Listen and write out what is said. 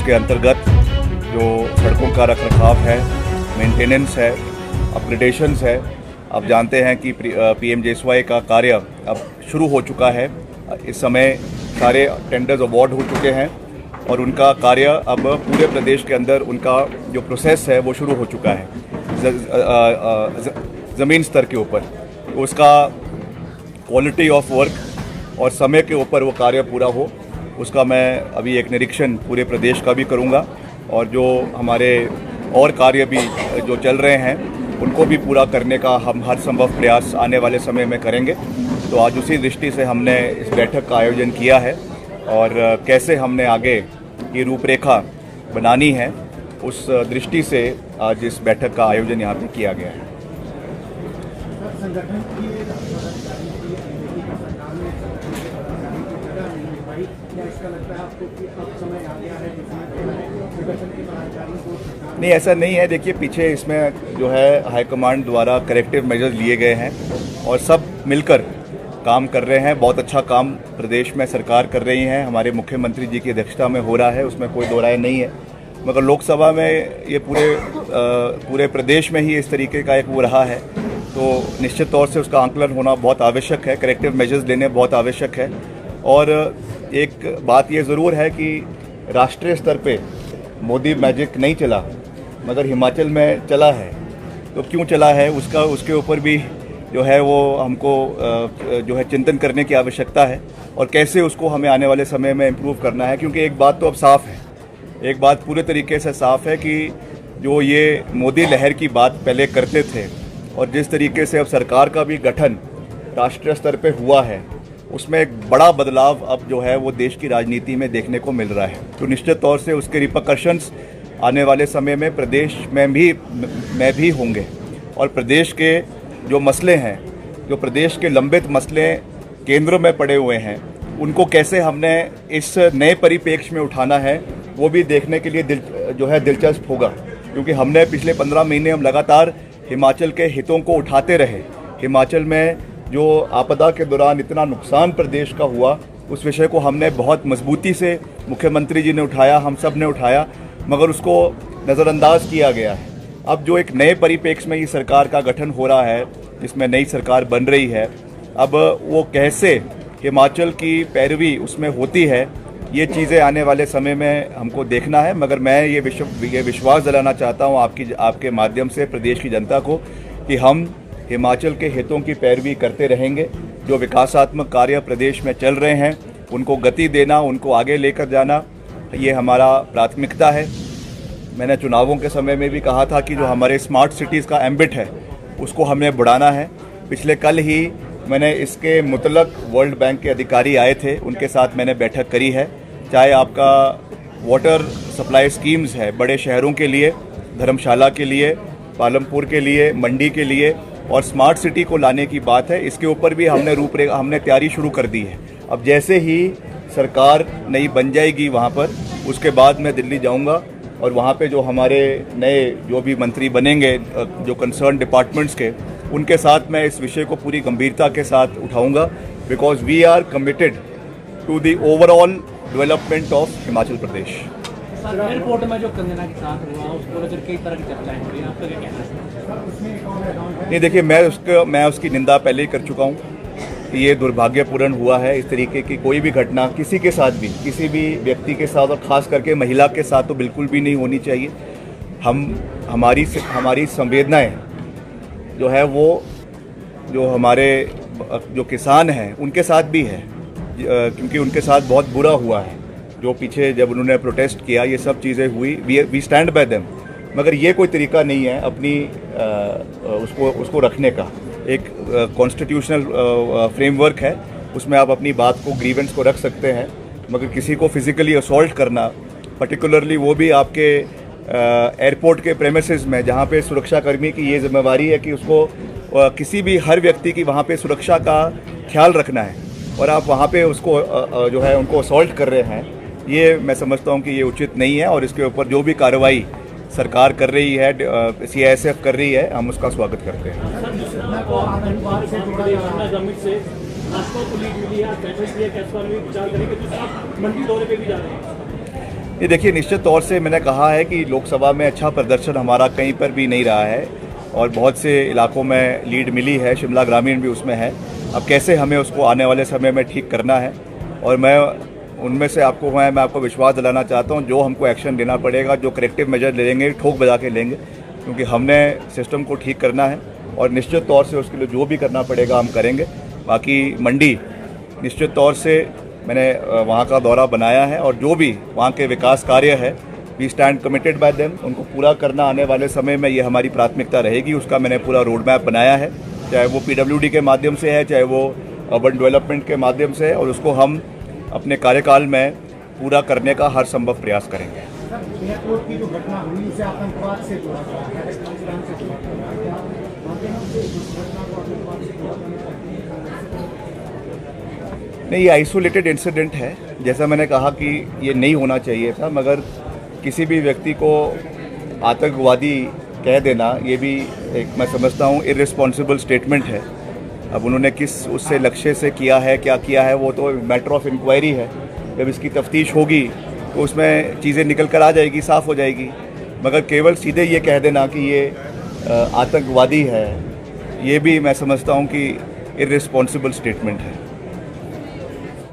उसके अंतर्गत जो सड़कों का रखरखाव है, मेंटेनेंस है, अपग्रेडेशंस है। आप जानते हैं कि PMJSY का कार्य अब शुरू हो चुका है। इस समय सारे टेंडर्स अवार्ड हो चुके हैं और उनका कार्य अब पूरे प्रदेश के अंदर उनका जो प्रोसेस है वो शुरू हो चुका है ज़मीन स्तर के ऊपर। तो उसका क्वालिटी ऑफ वर्क और समय के ऊपर वो कार्य पूरा हो, उसका मैं अभी एक निरीक्षण पूरे प्रदेश का भी करूँगा और जो हमारे और कार्य भी जो चल रहे हैं उनको भी पूरा करने का हम हर संभव प्रयास आने वाले समय में करेंगे। तो आज उसी दृष्टि से हमने इस बैठक का आयोजन किया है और कैसे हमने आगे की रूपरेखा बनानी है उस दृष्टि से आज इस बैठक का आयोजन यहाँ पे किया गया है। नहीं, ऐसा नहीं है। देखिए, पीछे इसमें जो है हाईकमांड द्वारा करेक्टिव मेजर्स लिए गए हैं और सब मिलकर काम कर रहे हैं। बहुत अच्छा काम प्रदेश में सरकार कर रही है, हमारे मुख्यमंत्री जी की अध्यक्षता में हो रहा है, उसमें कोई दो राय नहीं है। मगर लोकसभा में ये पूरे प्रदेश में ही इस तरीके का एक वो रहा है, तो निश्चित तौर से उसका आंकलन होना बहुत आवश्यक है, करेक्टिव मेजर्स लेने बहुत आवश्यक है। और एक बात ये ज़रूर है कि राष्ट्रीय स्तर पे मोदी मैजिक नहीं चला, मगर हिमाचल में चला है। तो क्यों चला है उसके ऊपर भी जो है वो हमको जो है चिंतन करने की आवश्यकता है और कैसे उसको हमें आने वाले समय में इम्प्रूव करना है। क्योंकि एक बात तो अब साफ़ है, एक बात पूरे तरीके से साफ़ है कि जो ये मोदी लहर की बात पहले करते थे और जिस तरीके से अब सरकार का भी गठन राष्ट्रीय स्तर पे हुआ है, उसमें एक बड़ा बदलाव अब जो है वो देश की राजनीति में देखने को मिल रहा है। तो निश्चित तौर से उसके रिपरकशंस आने वाले समय में प्रदेश में भी होंगे और प्रदेश के जो मसले हैं, जो प्रदेश के लंबित मसले केंद्र में पड़े हुए हैं, उनको कैसे हमने इस नए परिप्रेक्ष्य में उठाना है वो भी देखने के लिए दिलचस्प होगा। क्योंकि हमने पिछले 15 महीने हम लगातार हिमाचल के हितों को उठाते रहे। हिमाचल में जो आपदा के दौरान इतना नुकसान प्रदेश का हुआ, उस विषय को हमने बहुत मजबूती से मुख्यमंत्री जी ने उठाया, हम सब ने उठाया, मगर उसको नज़रअंदाज किया गया है। अब जो एक नए परिप्रेक्ष्य में ये सरकार का गठन हो रहा है, जिसमें नई सरकार बन रही है, अब वो कैसे हिमाचल की पैरवी उसमें होती है, ये चीज़ें आने वाले समय में हमको देखना है। मगर मैं ये विश्वास दिलाना चाहता हूँ आपके माध्यम से प्रदेश की जनता को कि हम हिमाचल के हितों की पैरवी करते रहेंगे। जो विकासात्मक कार्य प्रदेश में चल रहे हैं उनको गति देना, उनको आगे लेकर जाना, ये हमारा प्राथमिकता है। मैंने चुनावों के समय में भी कहा था कि जो हमारे स्मार्ट सिटीज़ का एम्बिट है उसको हमें बढ़ाना है। पिछले कल ही मैंने इसके मुतल्लक वर्ल्ड बैंक के अधिकारी आए थे, उनके साथ मैंने बैठक करी है। चाहे आपका वाटर सप्लाई स्कीम्स है बड़े शहरों के लिए, धर्मशाला के लिए, पालमपुर के लिए, मंडी के लिए, और स्मार्ट सिटी को लाने की बात है, इसके ऊपर भी हमने तैयारी शुरू कर दी है। अब जैसे ही सरकार नई बन जाएगी वहाँ पर, उसके बाद मैं दिल्ली जाऊँगा और वहाँ पे जो हमारे नए जो भी मंत्री बनेंगे जो कंसर्न डिपार्टमेंट्स के, उनके साथ मैं इस विषय को पूरी गंभीरता के साथ उठाऊँगा। Because we are committed to the overall development of Himachal Pradesh. Airport में जो कंगना के साथ हुआ उसको लेकर कई तरह की चर्चाएं हो रही हैं, आपका क्या कहना है? नहीं, देखिए, मैं उसकी निंदा पहले ही कर चुका हूँ कि ये दुर्भाग्यपूर्ण हुआ है। इस तरीके की कोई भी घटना किसी के साथ भी, किसी भी व्यक्ति के साथ, और ख़ास करके महिला के साथ तो बिल्कुल भी नहीं होनी चाहिए। हमारी संवेदनाएं जो है वो जो हमारे जो किसान हैं उनके साथ भी है, क्योंकि उनके साथ बहुत बुरा हुआ है। जो पीछे जब उन्होंने प्रोटेस्ट किया, ये सब चीज़ें हुई, वी स्टैंड बाय देम। मगर ये कोई तरीका नहीं है अपनी उसको रखने का। एक कॉन्स्टिट्यूशनल फ्रेमवर्क है, उसमें आप अपनी बात को, ग्रीवेंस को रख सकते हैं। मगर किसी को फिजिकली असॉल्ट करना, पर्टिकुलरली वो भी आपके एयरपोर्ट के प्रेमिसेस में, जहाँ पे सुरक्षाकर्मी की ये जिम्मेवारी है कि उसको किसी भी हर व्यक्ति की वहाँ पे सुरक्षा का ख्याल रखना है, और आप वहाँ पे उसको जो है उनको असॉल्ट कर रहे हैं, ये मैं समझता हूँ कि ये उचित नहीं है। और इसके ऊपर जो भी कार्रवाई सरकार कर रही है, CISF कर रही है, हम उसका स्वागत करते हैं। ये देखिए, निश्चित तौर से मैंने कहा है कि लोकसभा में अच्छा प्रदर्शन हमारा कहीं पर भी नहीं रहा है और बहुत से इलाकों में लीड मिली है, शिमला ग्रामीण भी उसमें है। अब कैसे हमें उसको आने वाले समय में ठीक करना है, और मैं उनमें से मैं आपको विश्वास दिलाना चाहता हूँ, जो हमको एक्शन लेना पड़ेगा, जो करेक्टिव मेजर लेंगे, ठोक बजा के लेंगे, क्योंकि हमने सिस्टम को ठीक करना है और निश्चित तौर से उसके लिए जो भी करना पड़ेगा हम करेंगे। बाकी मंडी निश्चित तौर से मैंने वहाँ का दौरा बनाया है और जो भी वहाँ के विकास कार्य है, we stand committed by them, उनको पूरा करना आने वाले समय में ये हमारी प्राथमिकता रहेगी। उसका मैंने पूरा रोड मैप बनाया है, चाहे वो PWD के माध्यम से है, चाहे वो अर्बन डेवलपमेंट के माध्यम से है, और उसको हम अपने कार्यकाल में पूरा करने का हर संभव प्रयास करेंगे। एयरपोर्ट की जो घटना हुई उसे आतंकवाद से जोड़ा गया है, पाकिस्तान से जोड़ा गया है। क्या वाकई में उस घटना को आतंकवाद से जोड़ा गया है? नहीं, ये आइसोलेटेड इंसिडेंट है। जैसा मैंने कहा कि ये नहीं होना चाहिए था, मगर किसी भी व्यक्ति को आतंकवादी कह देना, ये भी एक मैं समझता हूँ इररिस्पॉन्सिबल स्टेटमेंट है। अब उन्होंने किस उससे लक्ष्य से किया है, क्या किया है, वो तो मैटर ऑफ इंक्वायरी है। जब इसकी तफ्तीश होगी तो उसमें चीज़ें निकल कर आ जाएगी, साफ़ हो जाएगी। मगर केवल सीधे ये कह देना कि ये आतंकवादी है, ये भी मैं समझता हूँ कि इररिस्पॉन्सिबल स्टेटमेंट है।